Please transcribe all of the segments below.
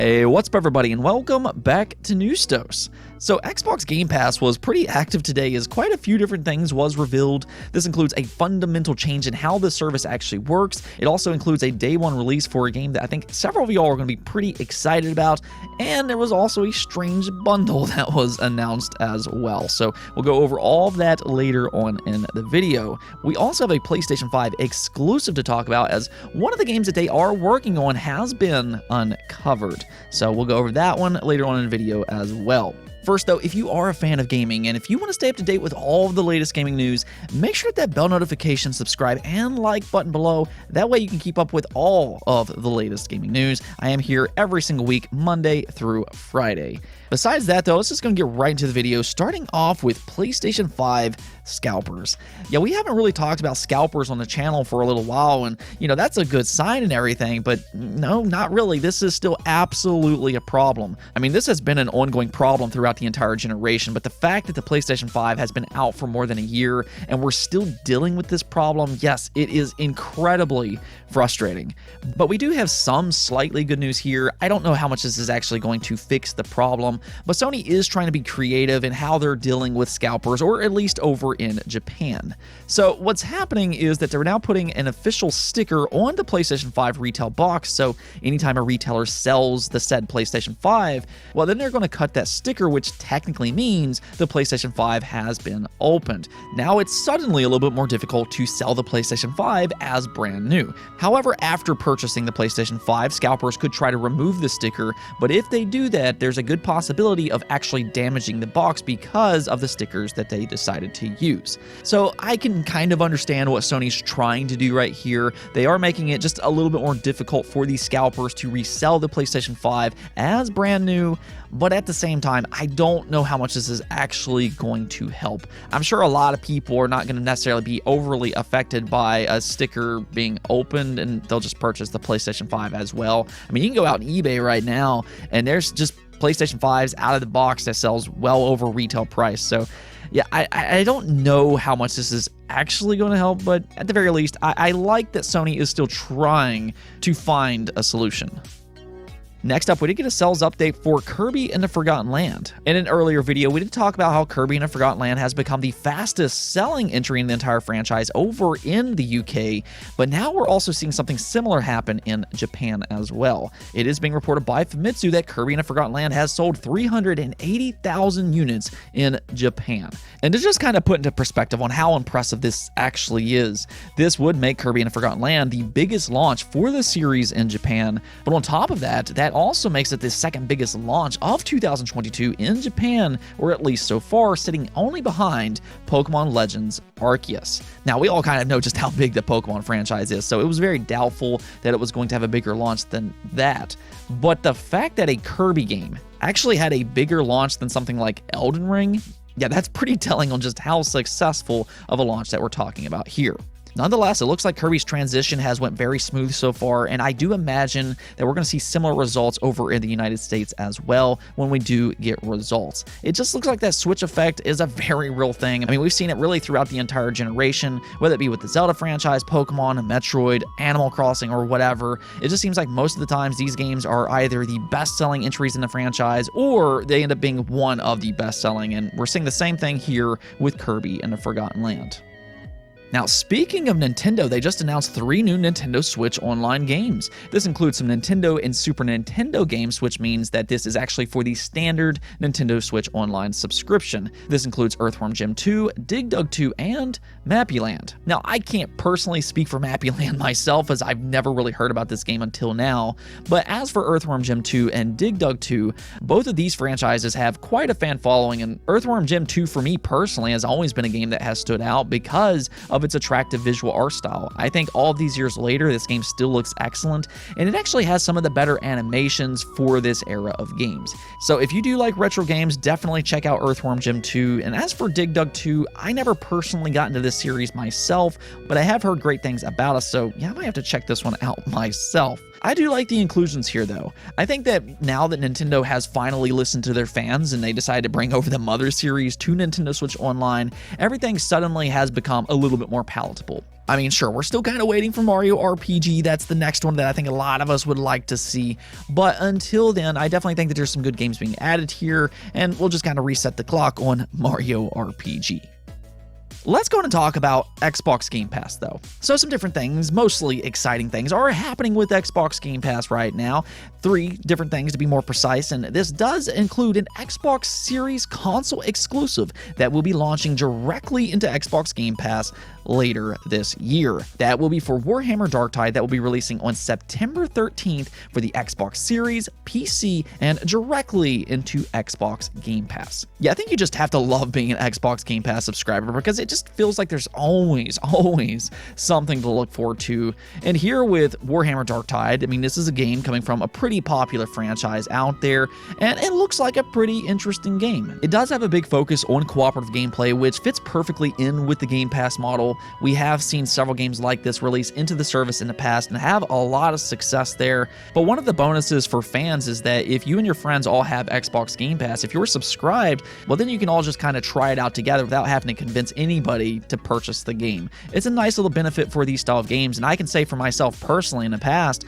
Hey, what's up everybody, and welcome back to Newstos. So Xbox Game Pass was pretty active today as quite a few different things was revealed. This includes a fundamental change in how the service actually works. It also includes a day one release for a game that I think several of y'all are going to be pretty excited about. And there was also a strange bundle that was announced as well. So we'll go over all of that later on in the video. We also have a PlayStation 5 exclusive to talk about, as one of the games that they are working on has been uncovered. So we'll go over that one later on in the video as well. First though, if you are a fan of gaming and if you want to stay up to date with all of the latest gaming news, make sure to hit that bell notification, subscribe, and like button below. That way you can keep up with all of the latest gaming news. I am here every single week, Monday through Friday. Besides that though, let's just going to get right into the video, starting off with PlayStation 5 Scalpers. Yeah, we haven't really talked about Scalpers on the channel for a little while, and you know, that's a good sign and everything, but no, not really. This is still absolutely a problem. I mean, this has been an ongoing problem throughout the entire generation, but the fact that the PlayStation 5 has been out for more than a year and we're still dealing with this problem, yes, it is incredibly frustrating. But we do have some slightly good news here. I don't know how much this is actually going to fix the problem, but Sony is trying to be creative in how they're dealing with Scalpers, or at least over in Japan. So what's happening is that they're now putting an official sticker on the PlayStation 5 retail box, so anytime a retailer sells the said PlayStation 5, well, then they're going to cut that sticker, which technically means the PlayStation 5 has been opened. Now it's suddenly a little bit more difficult to sell the PlayStation 5 as brand new. However, after purchasing the PlayStation 5, scalpers could try to remove the sticker, but if they do that, there's a good possibility of actually damaging the box because of the stickers that they decided to use. So I can kind of understand what Sony's trying to do right here. They are making it just a little bit more difficult for these scalpers to resell the PlayStation 5 as brand new, but at the same time, I don't know how much this is actually going to help. I'm sure a lot of people are not going to necessarily be overly affected by a sticker being opened, and they'll just purchase the PlayStation 5 as well. I mean, you can go out on eBay right now, and there's just PlayStation 5s out of the box that sells well over retail price. So yeah, I don't know how much this is actually going to help, but at the very least, I like that Sony is still trying to find a solution. Next up, we did get a sales update for Kirby and the Forgotten Land. In an earlier video, we did talk about how Kirby and the Forgotten Land has become the fastest selling entry in the entire franchise over in the UK, but now we're also seeing something similar happen in Japan as well. It is being reported by Famitsu that Kirby and the Forgotten Land has sold 380,000 units in Japan. And to just kind of put into perspective on how impressive this actually is, this would make Kirby and the Forgotten Land the biggest launch for the series in Japan, but on top of that, that also makes it the second biggest launch of 2022 in Japan, or at least so far, sitting only behind Pokemon Legends Arceus. Now, we all kind of know just how big the Pokemon franchise is, so it was very doubtful that it was going to have a bigger launch than that. But the fact that a Kirby game actually had a bigger launch than something like Elden Ring, yeah, that's pretty telling on just how successful of a launch that we're talking about here. Nonetheless, it looks like Kirby's transition has went very smooth so far, and I do imagine that we're going to see similar results over in the United States as well when we do get results. It just looks like that Switch effect is a very real thing. I mean, we've seen it really throughout the entire generation, whether it be with the Zelda franchise, Pokemon, Metroid, Animal Crossing, or whatever. It just seems like most of the times these games are either the best-selling entries in the franchise, or they end up being one of the best-selling, and we're seeing the same thing here with Kirby and the Forgotten Land. Now, speaking of Nintendo, they just announced 3 new Nintendo Switch Online games. This includes some Nintendo and Super Nintendo games, which means that this is actually for the standard Nintendo Switch Online subscription. This includes Earthworm Jim 2, Dig Dug 2, and Mappy Land. Now, I can't personally speak for Mappy Land myself, as I've never really heard about this game until now, but as for Earthworm Jim 2 and Dig Dug 2, both of these franchises have quite a fan following, and Earthworm Jim 2 for me personally has always been a game that has stood out because of its attractive visual art style. I think all of these years later, this game still looks excellent, and it actually has some of the better animations for this era of games. So if you do like retro games, definitely check out Earthworm Jim 2. And as for Dig Dug 2, I never personally got into this series myself, but I have heard great things about it, so yeah, I might have to check this one out myself. I do like the inclusions here, though. I think that now that Nintendo has finally listened to their fans and they decided to bring over the Mother series to Nintendo Switch Online, everything suddenly has become a little bit more palatable. I mean, sure, we're still kind of waiting for Mario RPG. That's the next one that I think a lot of us would like to see. But until then, I definitely think that there's some good games being added here, and we'll just kind of reset the clock on Mario RPG. Let's go and talk about Xbox Game Pass, though. So some different things, mostly exciting things, are happening with Xbox Game Pass right now. 3 different things to be more precise, and this does include an Xbox Series console exclusive that will be launching directly into Xbox Game Pass later this year. That will be for Warhammer Darktide, that will be releasing on September 13th for the Xbox Series, PC, and directly into Xbox Game Pass. Yeah, I think you just have to love being an Xbox Game Pass subscriber because it just feels like there's always something to look forward to. And here with Warhammer Darktide, I mean, this is a game coming from a pretty popular franchise out there, and it looks like a pretty interesting game. It does have a big focus on cooperative gameplay, which fits perfectly in with the Game Pass model. We have seen several games like this release into the service in the past and have a lot of success there. But one of the bonuses for fans is that if you and your friends all have Xbox Game Pass, if you're subscribed, well, then you can all just kind of try it out together without having to convince anybody to purchase the game. It's a nice little benefit for these style of games, and I can say for myself personally in the past,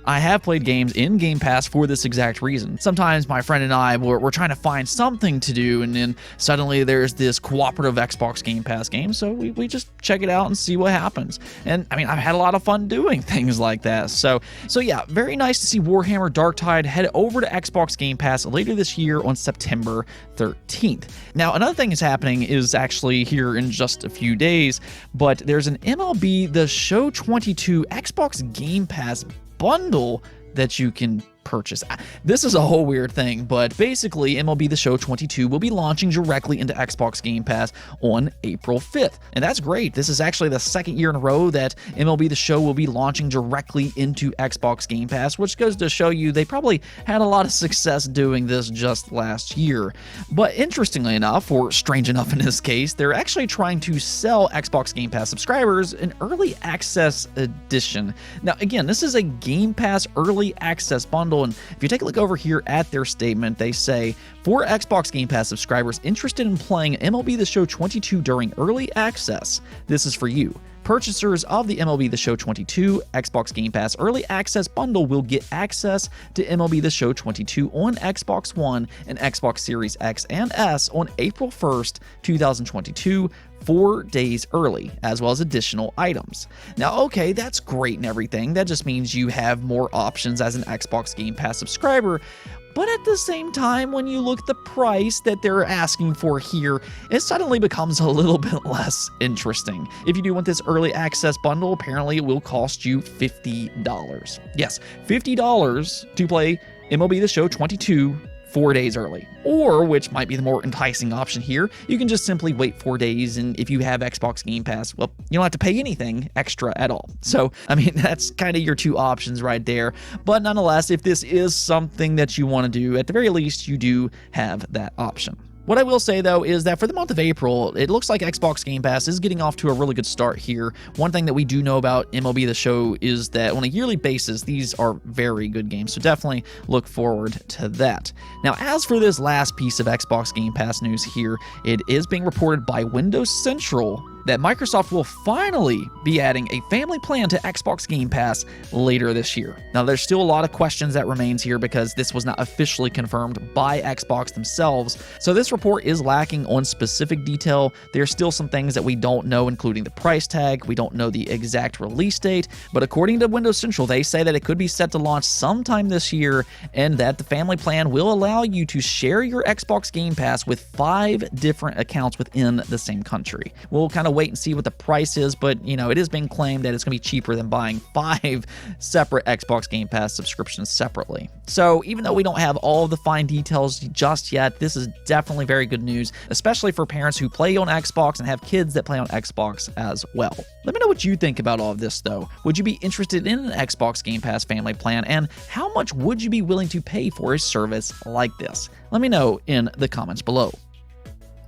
I have played games in Game Pass for this exact reason. Sometimes my friend and I, we're trying to find something to do, and then suddenly there's this cooperative Xbox Game Pass game, so we just check it out and see what happens. And I mean, I've had a lot of fun doing things like that. So yeah, very nice to see Warhammer Darktide head over to Xbox Game Pass later this year on September 13th. Now, another thing that's happening is actually here in just a few days, but there's an MLB The Show 22 Xbox Game Pass bundle that you can purchase. This is a whole weird thing, but basically MLB The Show 22 will be launching directly into Xbox Game Pass on April 5th. And that's great. This is actually the second year in a row that MLB The Show will be launching directly into Xbox Game Pass, which goes to show you they probably had a lot of success doing this just last year. But interestingly enough, or strange enough in this case, they're actually trying to sell Xbox Game Pass subscribers an early access edition. Now, again, this is a Game Pass early access bundle. And if you take a look over here at their statement, they say, for Xbox Game Pass subscribers interested in playing MLB The Show 22 during early access, this is for you. Purchasers of the MLB The Show 22 Xbox Game Pass Early Access Bundle will get access to MLB The Show 22 on Xbox One and Xbox Series X and S on April 1st, 2022, 4 days early, as well as additional items. Now, okay, that's great and everything. That just means you have more options as an Xbox Game Pass subscriber. But at the same time, when you look at the price that they're asking for here, it suddenly becomes a little bit less interesting. If you do want this early access bundle, apparently it will cost you $50. Yes, $50 to play MLB The Show 22 4 days early. Or, which might be the more enticing option here, you can just simply wait 4 days, and if you have Xbox Game Pass, well, you don't have to pay anything extra at all. So, I mean, that's kind of your two options right there. But nonetheless, if this is something that you want to do, at the very least, you do have that option. What I will say, though, is that for the month of April, it looks like Xbox Game Pass is getting off to a really good start here. One thing that we do know about MLB The Show is that on a yearly basis, these are very good games, so definitely look forward to that. Now, as for this last piece of Xbox Game Pass news here, it is being reported by Windows Central that Microsoft will finally be adding a family plan to Xbox Game Pass later this year. Now, there's still a lot of questions that remains here because this was not officially confirmed by Xbox themselves, so this report is lacking on specific detail. There's still some things that we don't know, including the price tag. We don't know the exact release date, but according to Windows Central, they say that it could be set to launch sometime this year, and that the family plan will allow you to share your Xbox Game Pass with 5 different accounts within the same country. We'll kind of wait and see what the price is, but you know, it is being claimed that it's going to be cheaper than buying 5 separate Xbox Game Pass subscriptions separately. So even though we don't have all of the fine details just yet, this is definitely very good news, especially for parents who play on Xbox and have kids that play on Xbox as well. Let me know what you think about all of this, though. Would you be interested in an Xbox Game Pass family plan, and how much would you be willing to pay for a service like this? Let me know in the comments below.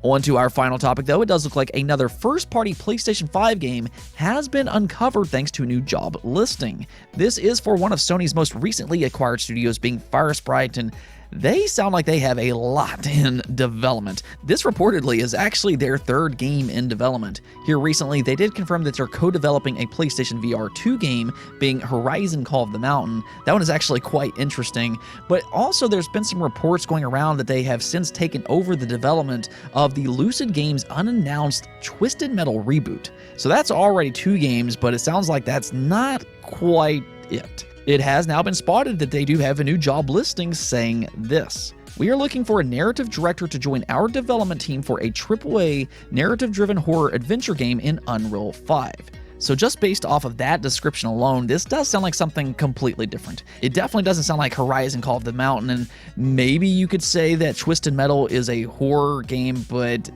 On to our final topic, though. It does look like another first-party PlayStation 5 game has been uncovered thanks to a new job listing. This is for one of Sony's most recently acquired studios, being FireSprite, and they sound like they have a lot in development. This reportedly is actually their third game in development. Here recently, they did confirm that they're co-developing a PlayStation VR 2 game, being Horizon Call of the Mountain. That one is actually quite interesting, but also there's been some reports going around that they have since taken over the development of the Lucid Games unannounced Twisted Metal reboot. So that's already 2 games, but it sounds like that's not quite it. It has now been spotted that they do have a new job listing saying this: "We are looking for a narrative director to join our development team for a AAA narrative-driven horror adventure game in Unreal 5. So just based off of that description alone, this does sound like something completely different. It definitely doesn't sound like Horizon Call of the Mountain, and maybe you could say that Twisted Metal is a horror game, but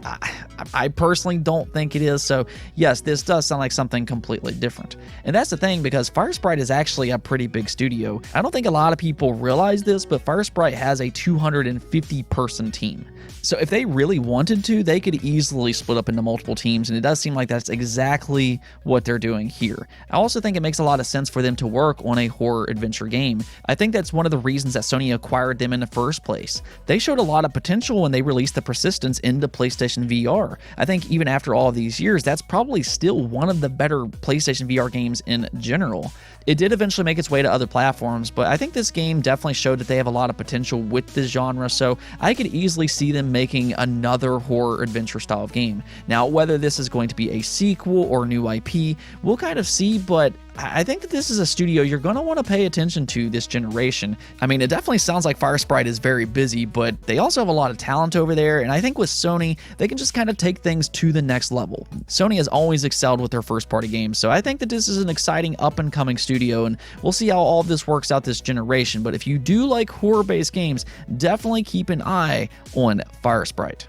I personally don't think it is. So yes, this does sound like something completely different. And that's the thing, because FireSprite is actually a pretty big studio. I don't think a lot of people realize this, but FireSprite has a 250-person team. So if they really wanted to, they could easily split up into multiple teams, and it does seem like that's exactly what they're doing here. I also think it makes a lot of sense for them to work on a horror adventure game. I think that's one of the reasons that Sony acquired them in the first place. They showed a lot of potential when they released the Persistence into PlayStation VR. I think even after all of these years, that's probably still one of the better PlayStation VR games in general. It did eventually make its way to other platforms, but I think this game definitely showed that they have a lot of potential with this genre, so I could easily see them making another horror adventure style of game. Now, whether this is going to be a sequel or new IP, we'll kind of see, but I think that this is a studio you're going to want to pay attention to this generation. I mean, it definitely sounds like FireSprite is very busy, but they also have a lot of talent over there, and I think with Sony, they can just kind of take things to the next level. Sony has always excelled with their first-party games, so I think that this is an exciting up-and-coming studio, and we'll see how all of this works out this generation. But if you do like horror-based games, definitely keep an eye on FireSprite.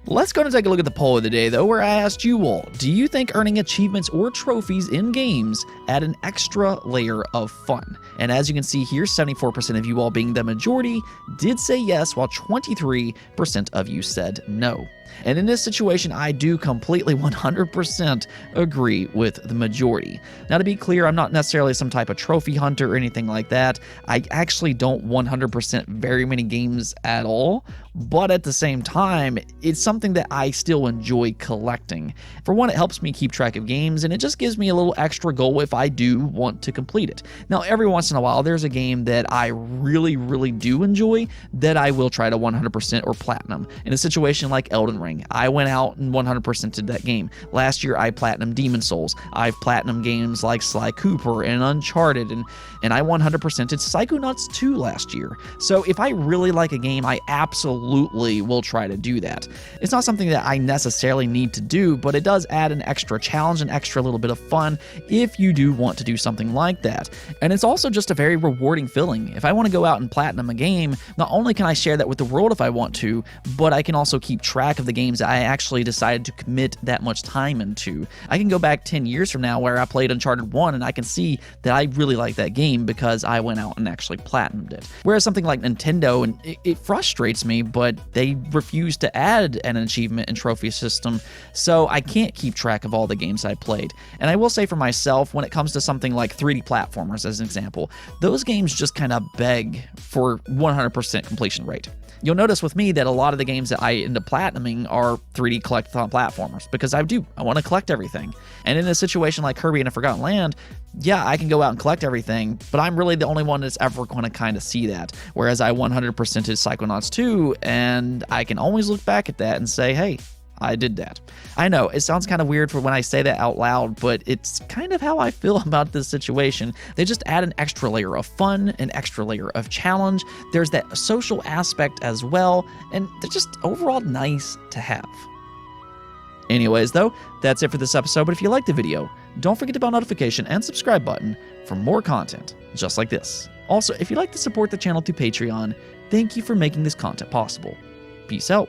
Let's go and take a look at the poll of the day, though, where I asked you all, do you think earning achievements or trophies in games add an extra layer of fun? And as you can see here, 74% of you all, being the majority, did say yes, while 23% of you said no. And in this situation, I do completely 100% agree with the majority. Now, to be clear, I'm not necessarily some type of trophy hunter or anything like that. I actually don't 100% very many games at all, but at the same time, it's something that I still enjoy collecting. For one, it helps me keep track of games, and it just gives me a little extra goal if I do want to complete it. Now, every once in a while, there's a game that I really, really do enjoy that I will try to 100% or platinum. In a situation like Elden Ring, I went out and 100%ed that game. Last year, I platinumed Demon's Souls. I've platinumed games like Sly Cooper and Uncharted, and I 100%ed Psychonauts 2 last year. So if I really like a game, I absolutely will try to do that. It's not something that I necessarily need to do, but it does add an extra challenge, an extra little bit of fun if you do want to do something like that. And it's also just a very rewarding feeling. If I want to go out and platinum a game, not only can I share that with the world if I want to, but I can also keep track of the games that I actually decided to commit that much time into. I can go back 10 years from now where I played Uncharted 1 and I can see that I really like that game because I went out and actually platinumed it. Whereas something like Nintendo, and it frustrates me, but they refuse to add an achievement and trophy system, so I can't keep track of all the games I played. And I will say for myself, when it comes to something like 3D platformers as an example, those games just kind of beg for 100% completion rate. You'll notice with me that a lot of the games that I end up platinuming are 3D collectathon platformers, because I want to collect everything. And in a situation like Kirby and a Forgotten Land, yeah, I can go out and collect everything, but I'm really the only one that's ever going to kind of see that. Whereas I 100%ed Psychonauts 2, and I can always look back at that and say, hey, I did that. I know, it sounds kind of weird for when I say that out loud, but it's kind of how I feel about this situation. They just add an extra layer of fun, an extra layer of challenge. There's that social aspect as well, and they're just overall nice to have. Anyways, though, that's it for this episode, but if you liked the video, don't forget the bell notification and subscribe button for more content just like this. Also, if you'd like to support the channel through Patreon, thank you for making this content possible. Peace out.